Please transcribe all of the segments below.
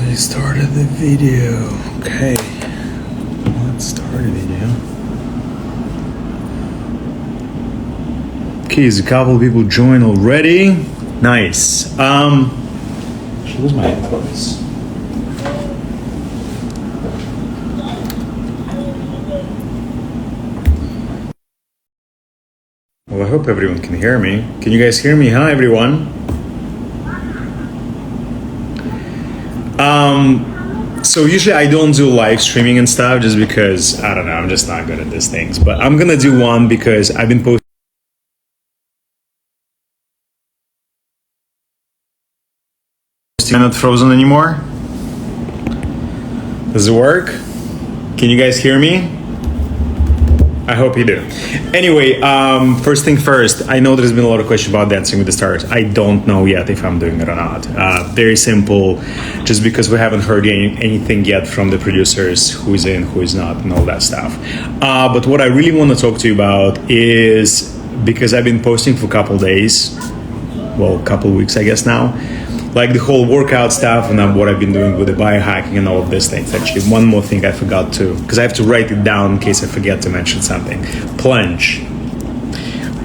I started the video. Okay, let's start a video. Okay, there's a couple people join already. Nice. Where's my headphones? Well, I hope everyone can hear me. Can you guys hear me? Hi, everyone. So usually I don't do live streaming and stuff just because, I don't know, I'm just not good at these things. But I'm gonna do one because I've been posting. Not frozen anymore? Does it work? Can you guys hear me? I hope you do. Anyway, first thing first, I know there's been a lot of questions about Dancing with the Stars. I don't know yet if I'm doing it or not. Very simple, just because we haven't heard anything yet from the producers, who is in, who is not, and all that stuff. But what I really want to talk to you about is, because I've been posting for a couple days, well, a couple weeks, I guess now, like the whole workout stuff and what I've been doing with the biohacking and all of these things. Actually, one more thing I forgot to, because I have to write it down in case I forget to mention something. Plunge.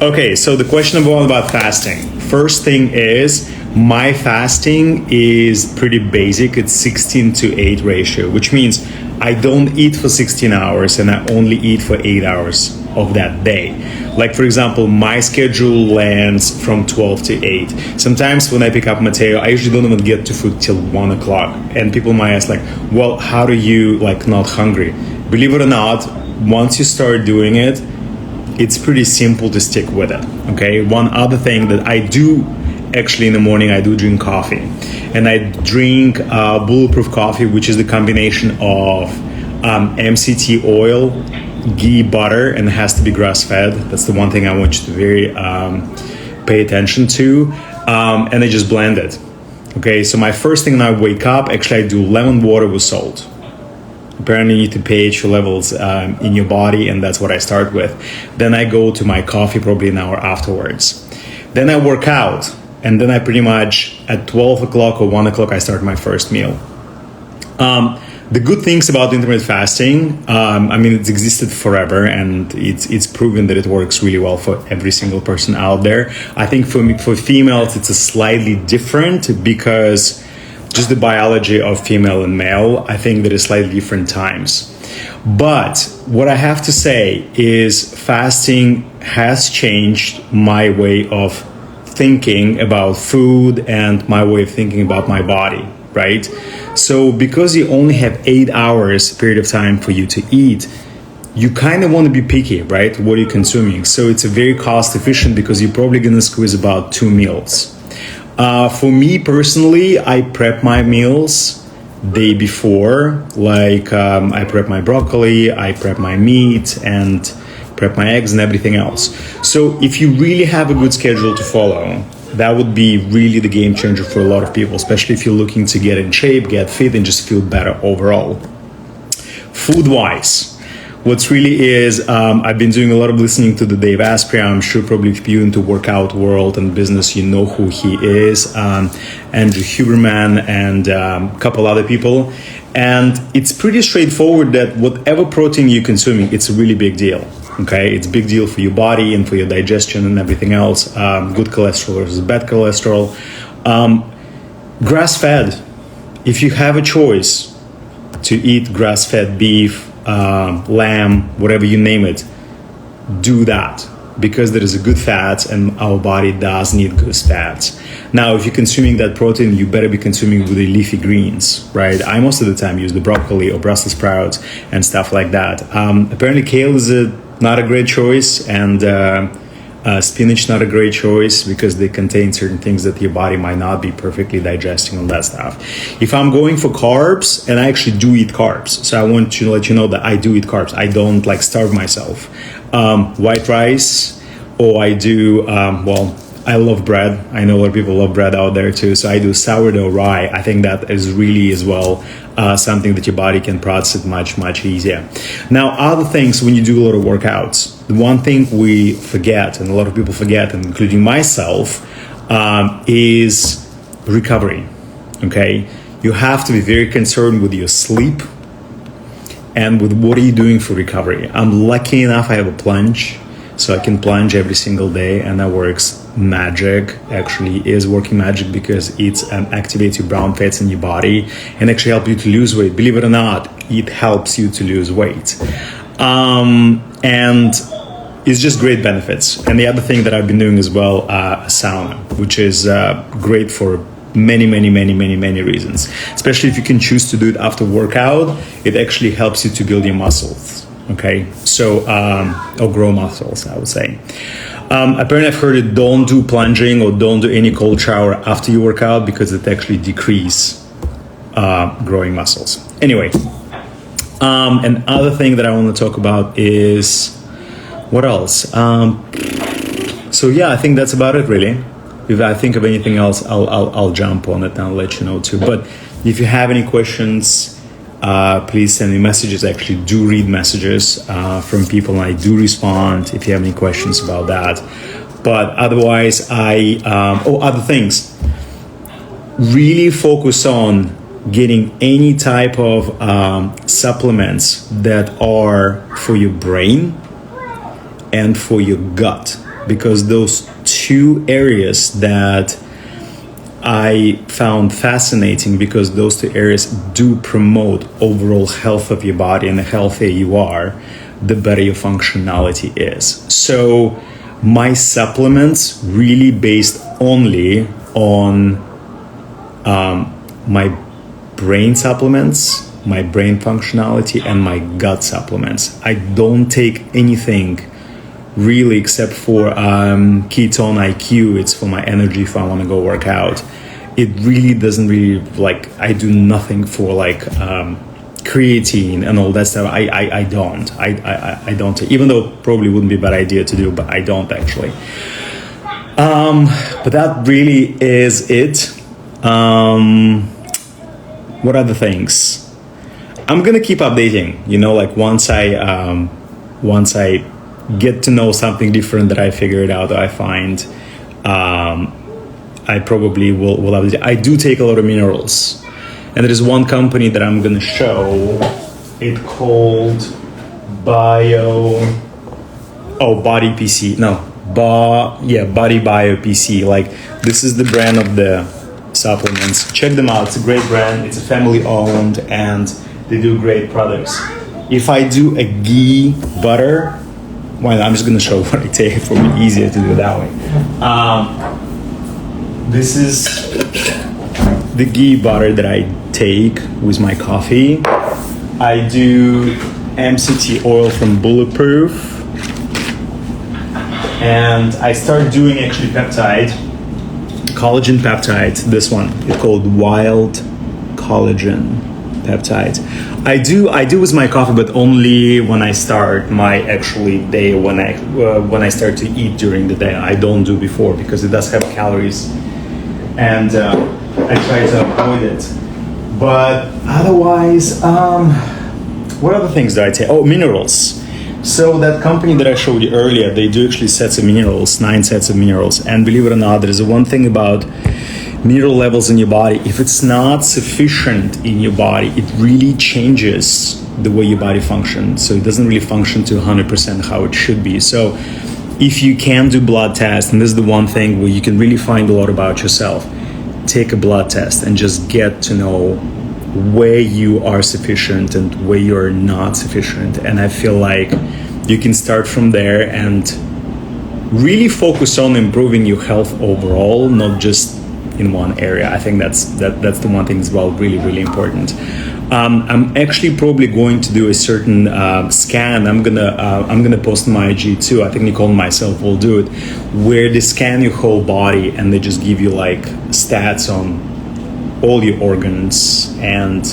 Okay, so the question about fasting. First thing is, my fasting is pretty basic. It's 16 to 8 ratio, which means I don't eat for 16 hours and I only eat for 8 hours of that day. Like, for example, my schedule lands from 12 to 8. Sometimes when I pick up Mateo, I usually don't even get to food till 1 o'clock. And people might ask, like, well, how do you, like, not hungry? Believe it or not, once you start doing it, it's pretty simple to stick with it, okay? One other thing that I do, actually in the morning, I do drink coffee. And I drink bulletproof coffee, which is the combination of MCT oil, ghee, butter, and it has to be grass-fed. That's the one thing I want you to very pay attention to. And I just blend it. Okay, so my first thing when I wake up, actually I do lemon water with salt. Apparently you need to pH levels in your body, and that's what I start with. Then I go to my coffee probably an hour afterwards. Then I work out, and then I pretty much at 12 o'clock or 1 o'clock I start my first meal. The good things about intermittent fasting, I mean, it's existed forever, and it's proven that it works really well for every single person out there. I think for females, it's a slightly different, because just the biology of female and male, I think there is slightly different times. But what I have to say is fasting has changed my way of thinking about food and my way of thinking about my body, right? So because you only have 8 hours period of time for you to eat, you kind of want to be picky, right? What are you consuming? So it's a very cost efficient, because you're probably going to squeeze about 2 meals. For me personally, I prep my meals day before, like I prep my broccoli, I prep my meat, and prep my eggs and everything else. So if you really have a good schedule to follow, that would be really the game changer for a lot of people, especially if you're looking to get in shape, get fit, and just feel better overall. Food-wise, what's really is, I've been doing a lot of listening to the Dave Asprey. I'm sure probably if you're into workout world and business, you know who he is, Andrew Huberman, and a couple other people. And it's pretty straightforward that whatever protein you're consuming, it's a really big deal. Okay, it's a big deal for your body and for your digestion and everything else. Good cholesterol versus bad cholesterol. Grass-fed. If you have a choice to eat grass-fed beef, lamb, whatever you name it, do that, because there is a good fat and our body does need good fats. Now, if you're consuming that protein, you better be consuming with the leafy greens, right? I most of the time use the broccoli or Brussels sprouts and stuff like that. Apparently kale is not a great choice, and spinach not a great choice, because they contain certain things that your body might not be perfectly digesting, all that stuff. If I'm going for carbs, and I actually do eat carbs, so I want to let you know that I do eat carbs. I don't like starve myself. White rice, or I do, well, I love bread. I know a lot of people love bread out there too. So I do sourdough rye. I think that is really as well something that your body can process much, much easier. Now, other things when you do a lot of workouts, the one thing we forget, and a lot of people forget, and including myself, is recovery. Okay, you have to be very concerned with your sleep and with what are you doing for recovery. I'm lucky enough I have a plunge, so I can plunge every single day, and that works magic. Actually is working magic because it activates your brown fats in your body and actually help you to lose weight. Believe it or not, it helps you to lose weight. And it's just great benefits. And the other thing that I've been doing as well, sauna, which is great for many reasons. Especially if you can choose to do it after workout, it actually helps you to build your muscles. Okay, so or grow muscles, I would say. Apparently, I've heard it, don't do plunging or don't do any cold shower after you work out because it actually decreases growing muscles. Anyway, another thing that I want to talk about is what else? So yeah, I think that's about it really. If I think of anything else, I'll jump on it and I'll let you know too. But if you have any questions, please send me messages. I actually do read messages from people, and I do respond if you have any questions about that. But otherwise, other things. Really focus on getting any type of supplements that are for your brain and for your gut, because those two areas that I found fascinating, because those two areas do promote overall health of your body, and the healthier you are, the better your functionality is. So my supplements really based only on my brain supplements, my brain functionality, and my gut supplements. I don't take anything really except for ketone IQ. It's for my energy if I want to go work out. It really doesn't really, like, I do nothing for like creatine and all that stuff. I don't, even though probably wouldn't be a bad idea to do, but I don't actually. But that really is it. What other things? I'm gonna keep updating, like once I get to know something different that I figured out, that I find, I probably will have it. I do take a lot of minerals, and there is one company that I'm gonna show. It called Body PC. Body Bio PC. Like, this is the brand of the supplements. Check them out. It's a great brand. It's a family owned, and they do great products. If I do a ghee butter, well, I'm just gonna show what I take. It's probably easier to do it that way. This is the ghee butter that I take with my coffee. I do MCT oil from Bulletproof, and I started doing actually collagen peptide. This one, it's called Wild Collagen Peptide. I do with my coffee, but only when I start my actually day, when I start to eat during the day. I don't do before because it does have calories, and I try to avoid it. But otherwise, what other things do I take? Oh, minerals. So that company that I showed you earlier, they do actually sets of minerals, 9 sets of minerals. And believe it or not, there is one thing about mineral levels in your body. If it's not sufficient in your body, it really changes the way your body functions. So it doesn't really function to 100% how it should be. So if you can do blood tests, and this is the one thing where you can really find a lot about yourself, take a blood test and just get to know where you are sufficient and where you're not sufficient. And I feel like you can start from there and really focus on improving your health overall, not just in one area. I think that's the one thing as well, really important. I'm actually probably going to do a certain scan. I'm gonna post on my IG too. I think Nicole and myself will do it, where they scan your whole body and they just give you like stats on all your organs and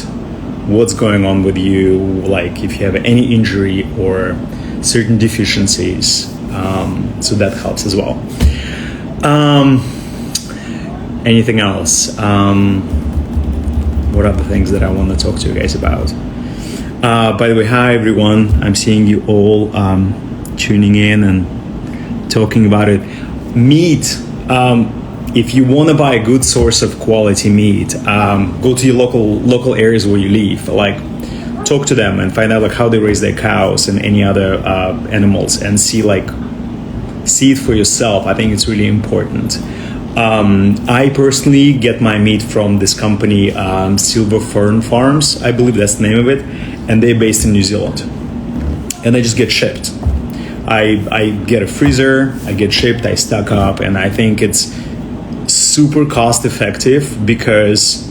what's going on with you, like if you have any injury or certain deficiencies. So that helps as well. Anything else? What are the things that I want to talk to you guys about? By the way, hi everyone. I'm seeing you all tuning in and talking about it. Meat. if you want to buy a good source of quality meat, go to your local areas where you live. Like, talk to them and find out like how they raise their cows and any other animals, and see it for yourself. I think it's really important. I personally get my meat from this company, Silver Fern Farms, I believe that's the name of it, and they're based in New Zealand. And I just get shipped. I get a freezer, I get shipped, I stock up, and I think it's super cost effective because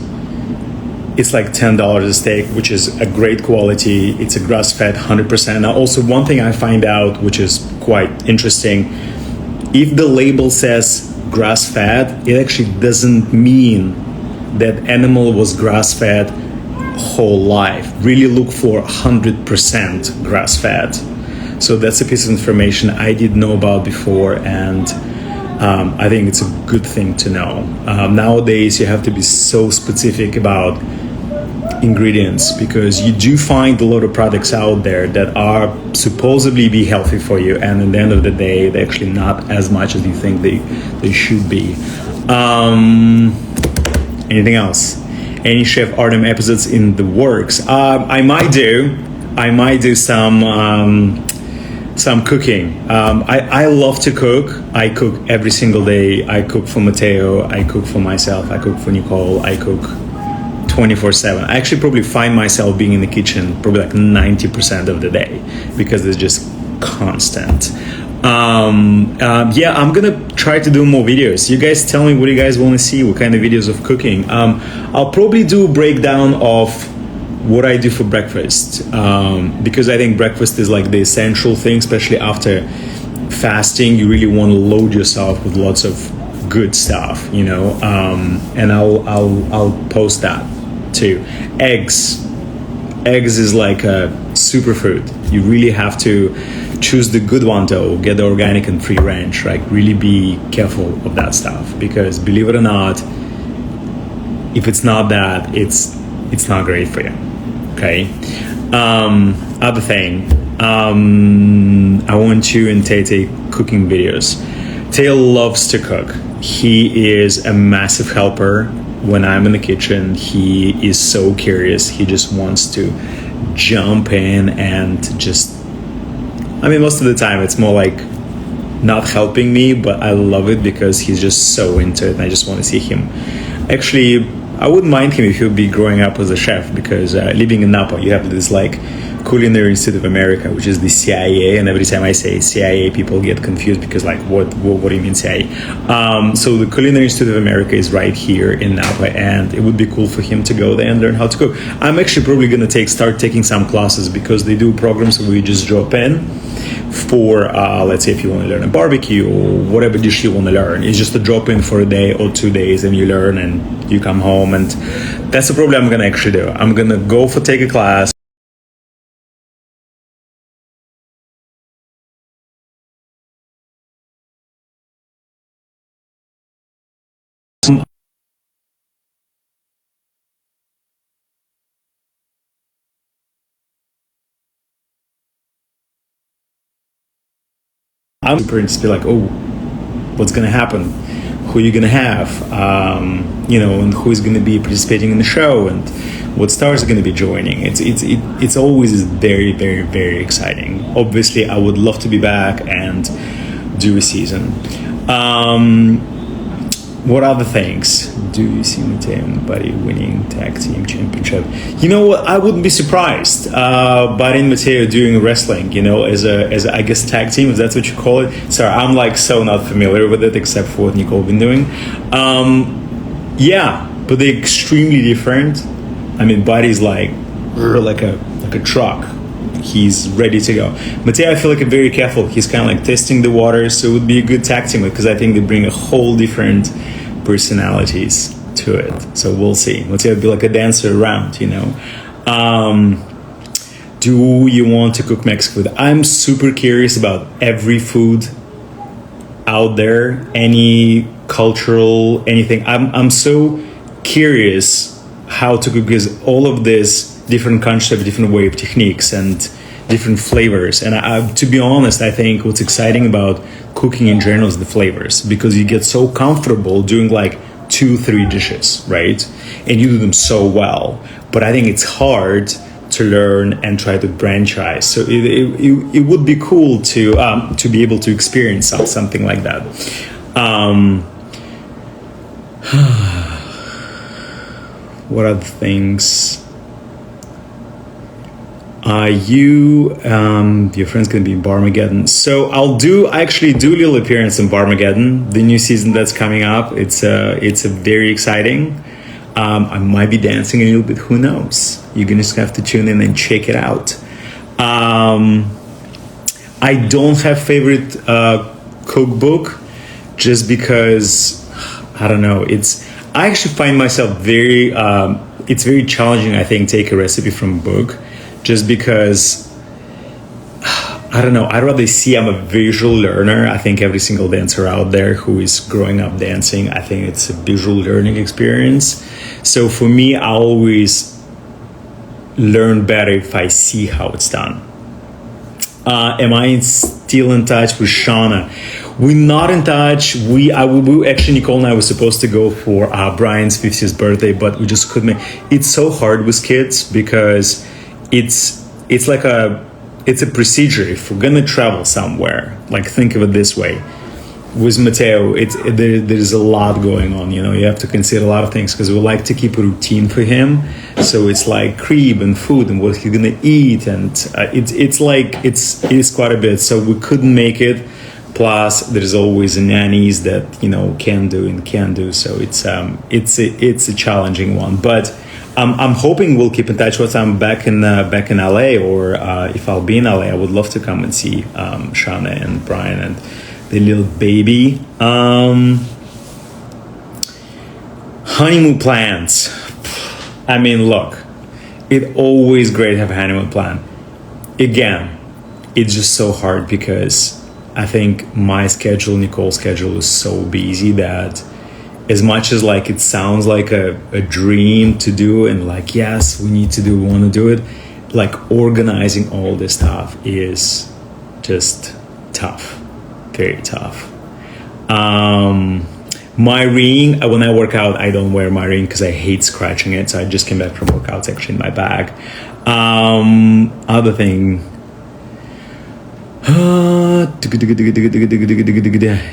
it's like $10 a steak, which is a great quality. It's a grass-fed 100%. Now, also one thing I find out, which is quite interesting, if the label says grass-fed, it actually doesn't mean that animal was grass-fed whole life. Really look for 100% grass-fed. So that's a piece of information I didn't know about before, and I think it's a good thing to know. Nowadays, you have to be so specific about ingredients, because you do find a lot of products out there that are supposedly be healthy for you, and at the end of the day, they're actually not as much as you think they should be. Anything else? Any Chef Artem episodes in the works? I might do some cooking. I love to cook. I cook every single day. I cook for Matteo. I cook for myself. I cook for Nicole. I cook 24/7. I actually probably find myself being in the kitchen probably like 90% of the day, because it's just constant. I'm gonna try to do more videos. You guys tell me what you guys want to see, what kind of videos of cooking. I'll probably do a breakdown of what I do for breakfast, because I think breakfast is like the essential thing, especially after fasting. You really want to load yourself with lots of good stuff, you know. And I'll post that too. Eggs is like a superfood. You really have to choose the good one though. Get the organic and free range. Like, really be careful of that stuff, because believe it or not, if it's not that, it's not great for you. Okay. Other thing, I want you and Tate cooking videos. Tate loves to cook. He is a massive helper when I'm in the kitchen. He is so curious. He just wants to jump in and just, I mean, most of the time it's more like not helping me, but I love it because he's just so into it, and I just want to see him. Actually, I wouldn't mind him if he would be growing up as a chef, because living in Napa, you have this like Culinary Institute of America, which is the CIA, and every time I say CIA, people get confused because like, what do you mean CIA? So the Culinary Institute of America is right here in Napa, and it would be cool for him to go there and learn how to cook. I'm actually probably going to start taking some classes, because they do programs where you just drop in for, let's say if you want to learn a barbecue or whatever dish you want to learn. It's just a drop in for a day or 2 days, and you learn and you come home, and that's the problem I'm going to actually do. I'm going to go take a class. I'm super interested to be like, oh, what's going to happen? Who are you going to have? You know, and who is going to be participating in the show, and what stars are going to be joining. It's always very, very, very exciting. Obviously, I would love to be back and do a season. What other things do you see Matteo and Buddy winning tag team championship? You know what? I wouldn't be surprised. Buddy and Matteo doing wrestling, you know, as a I guess tag team, if that's what you call it. Sorry, I'm like so not familiar with it except for what Nicole been doing. Yeah, but they're extremely different. I mean, Buddy's like a truck. He's ready to go. Matteo, I feel like I'm very careful. He's kind of like testing the waters, so it would be a good tag team, because I think they bring a whole different personalities to it. So we'll see. Matteo would be like a dancer around, you know. Do you want to cook Mexican food? I'm super curious about every food out there, any cultural, anything. I'm so curious how to cook, because all of this different countries have different way of techniques and different flavors. And to be honest, I think what's exciting about cooking in general is the flavors, because you get so comfortable doing like 2-3 dishes, right? And you do them so well. But I think it's hard to learn and try to franchise. So it would be cool to be able to experience something like that. What other things? Your friend's gonna be in Barmageddon. So I actually do a little appearance in Barmageddon, the new season that's coming up. It's a very exciting. I might be dancing a little bit, who knows? You're gonna just have to tune in and check it out. I don't have favorite cookbook, just because, I don't know, I actually find myself it's very challenging, I think, take a recipe from a book, just because, I don't know, I'd rather see, I'm a visual learner. I think every single dancer out there who is growing up dancing, I think it's a visual learning experience. So for me, I always learn better if I see how it's done. Am I still in touch with Shauna? We're not in touch. Actually, Nicole and I were supposed to go for Brian's 50th birthday, but we just couldn't. It's so hard with kids, because it's a procedure. If we're gonna travel somewhere, like, think of it this way. With Matteo, there's a lot going on. You have to consider a lot of things, because we like to keep a routine for him. So it's like crib and food and what he's gonna eat, and it's quite a bit. So we couldn't make it. Plus, there's always nannies that can do and can't do. So it's a challenging one. But I'm hoping we'll keep in touch once I'm back in LA, or if I'll be in LA, I would love to come and see Shauna and Brian and the little baby. Honeymoon plans. I mean, look, it's always great to have a honeymoon plan. Again, it's just so hard, because I think my schedule, Nicole's schedule is so busy that, as much as like it sounds like a dream to do, and like, yes, we want to do it, like, organizing all this stuff is just tough, very tough. My ring, when I work out, I don't wear my ring because I hate scratching it. So I just came back from workouts, actually, in my bag. Other thing.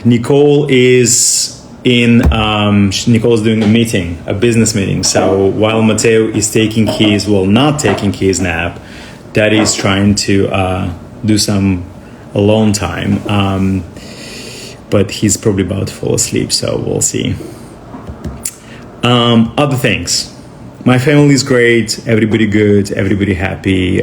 Nicole is Nicole's doing a business meeting. So while Matteo is not taking his nap, Daddy is trying to do some alone time. But he's probably about to fall asleep, so we'll see. Other things. My family is great, everybody good, everybody happy.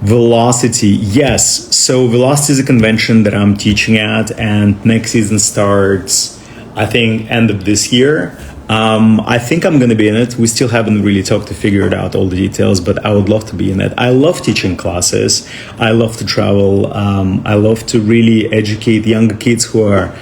Velocity, yes. So Velocity is a convention that I'm teaching at, and next season starts, I think, end of this year. I think I'm going to be in it. We still haven't really talked to figure it out, all the details, but I would love to be in it. I love teaching classes. I love to travel. I love to really educate younger kids who are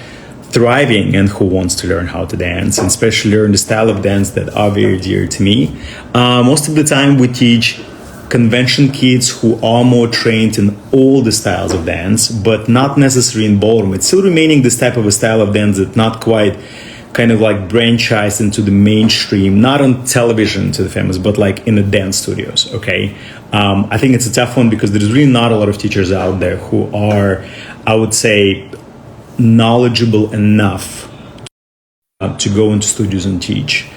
thriving and who wants to learn how to dance, and especially learn the style of dance that are very dear to me. Most of the time we teach convention kids who are more trained in all the styles of dance, but not necessarily in ballroom. It's still remaining this type of a style of dance that not quite kind of like franchised into the mainstream, not on television to the famous, but like in the dance studios, okay? I think it's a tough one, because there's really not a lot of teachers out there who are, I would say, knowledgeable enough to go into studios and teach.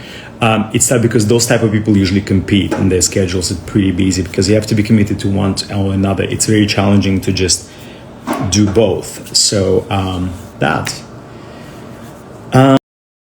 It's tough because those type of people usually compete, and their schedules are pretty busy, because you have to be committed to one or another. It's very challenging to just do both. So that.